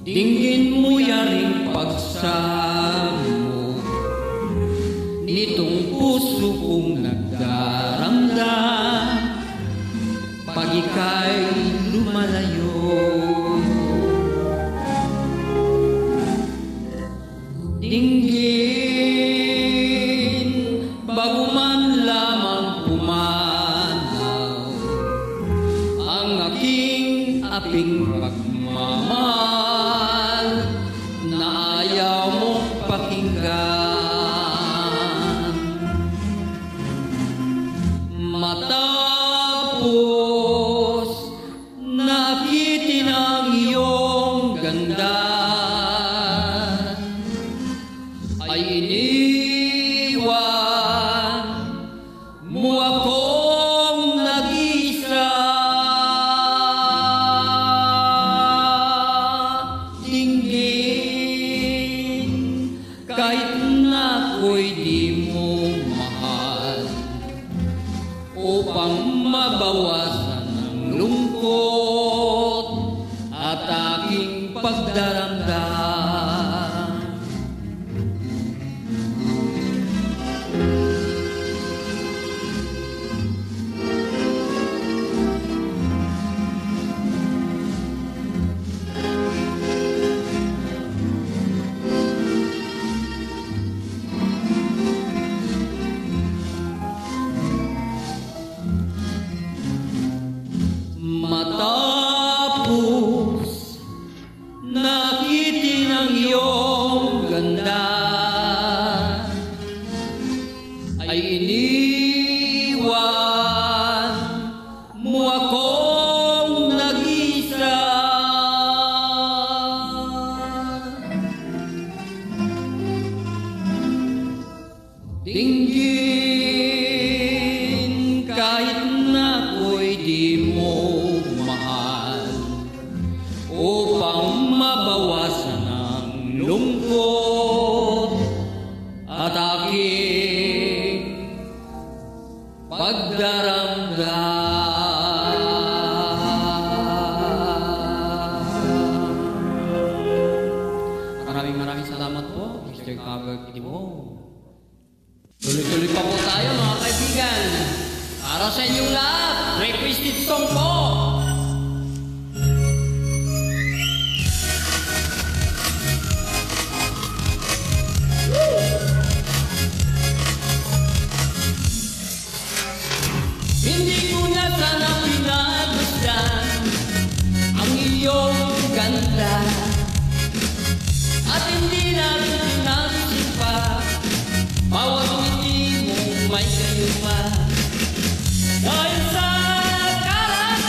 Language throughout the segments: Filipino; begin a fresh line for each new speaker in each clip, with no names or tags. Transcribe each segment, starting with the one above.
Dinggin mo yaring pagsamo nitong puso kong nagdaramdam pag ika'y lumalayo. Dinggin bago man lamang pumanaw ang aking aping pagmamahal na ayaw mong pakinggan. Matapos nakitin ang iyong ganda, ay iniwan mo akong nag-isa. Dinggin kahit na ako'y di mo mahal, upang mabawasan ang lungkot at aking pagdaramdam. Matapos nakitin ang iyong ganda, ay iniwan mo akong nag-isa. Dinggin kahit na ako'y di mo mahal, upang mabawasan ang lungkot at aking pagdaramdam. Maraming salamat po, Mr. Cover Kidimo. Tuloy-tuloy pa po tayo mga kaibigan. Para sa inyong lahat, requested song po. Hindi ko na sana pinagmasdan ang iyong ganda, at hindi na pinansin pa bawat ngiti mo may gayuma. Dahil sa kalat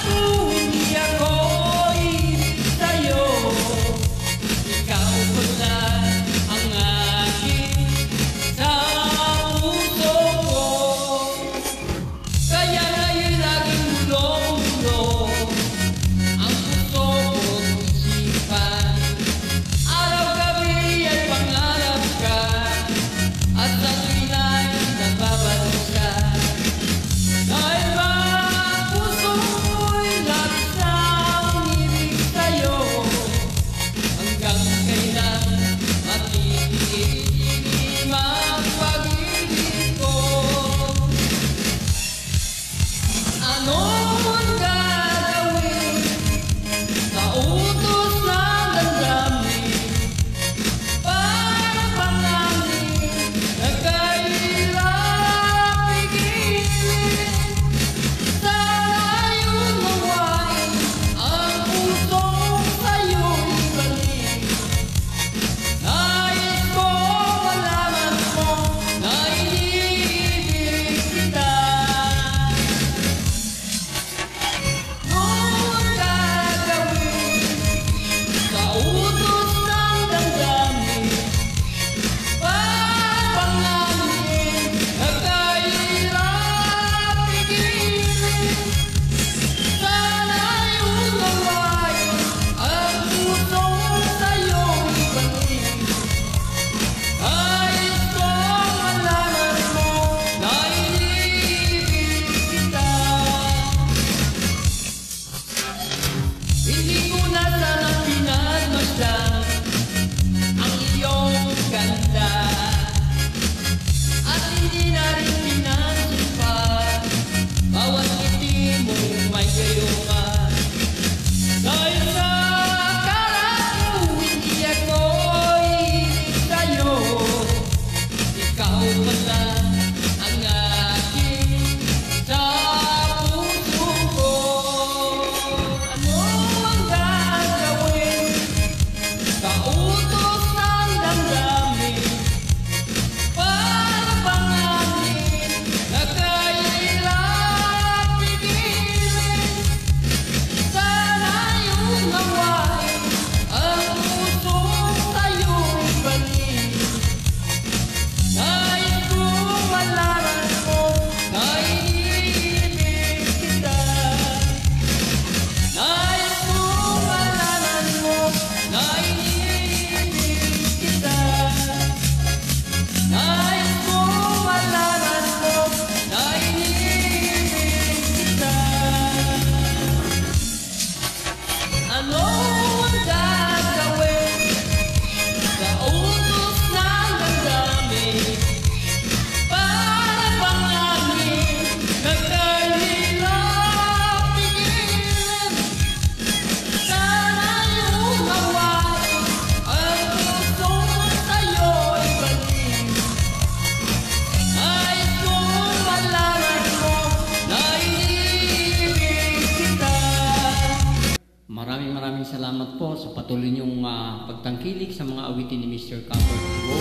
maraming salamat po sa patuloy niyong pagtangkilik sa mga awitin ni Mr. Copper Tibo.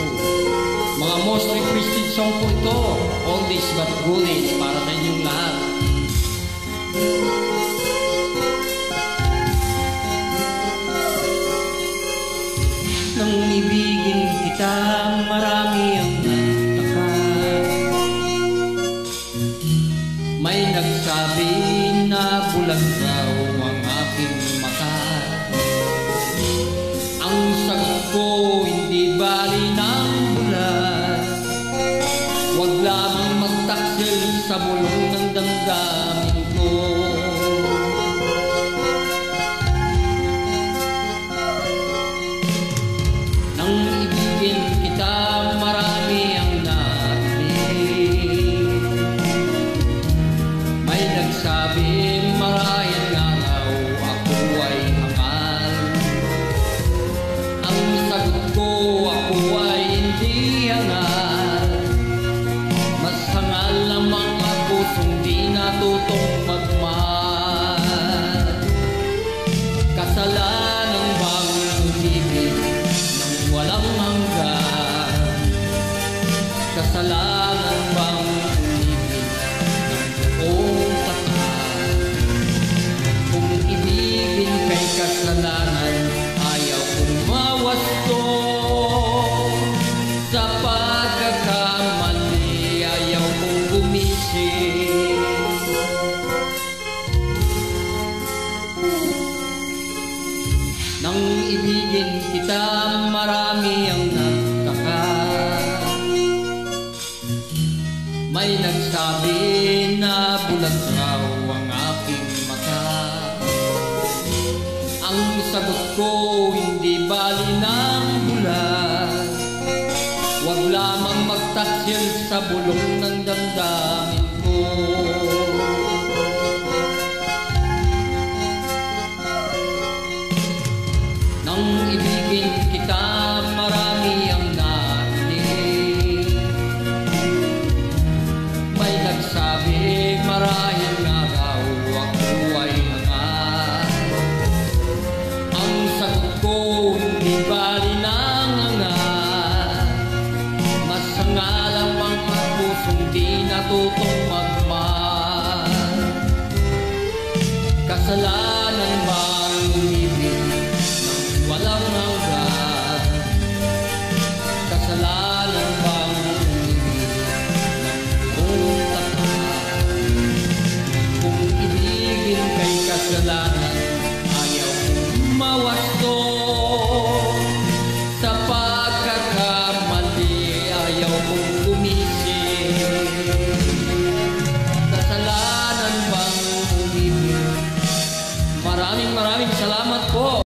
Mga most requested song po ito, oldies but goodies, para sa inyong lahat. Nang ibigin kita, marami ang nagtaka. May nagsabi na bulag daw ang aking mata. Ang sagot ko, hindi bali ng bulag. Huwag lamang magtaksil sa bulong ng damdamin ko. Nang ibigin kita, marami ang narinig. May nagsabi, marahil nga raw ako ay hangal. Ang sagot ko, ako ay hindi hangal. Mas hangal ng mga pusong di natutong magmahal. Kasalanan bang umibig ng walang hanggan? Kasalanan bang umibig ng buong tapat? Kung ibigin kay kasalanan, ayaw kong mawasto. Sa pagkakamali, ayaw kong gumising. Nang ibigin kita, marami ang nagtaka. May nagsabi na bulag raw ang aking mata. Ang sagot ko, hindi bali ng bulag. Huwag lamang magtaksil sa bulong ng damdamin ko. Nang ibigin kita, marami ang narinig. May nagsabi, marahil nga raw ako ay hangal. Ang sagot ko, hindi bali ng hangal. Mas hangal ang mga pusong di natutong magmahal. Kasalanan bang umibig ng walang hanggan? Kasalanan bang umibig ng buong tapat? Kung ibigin kay kasalanan,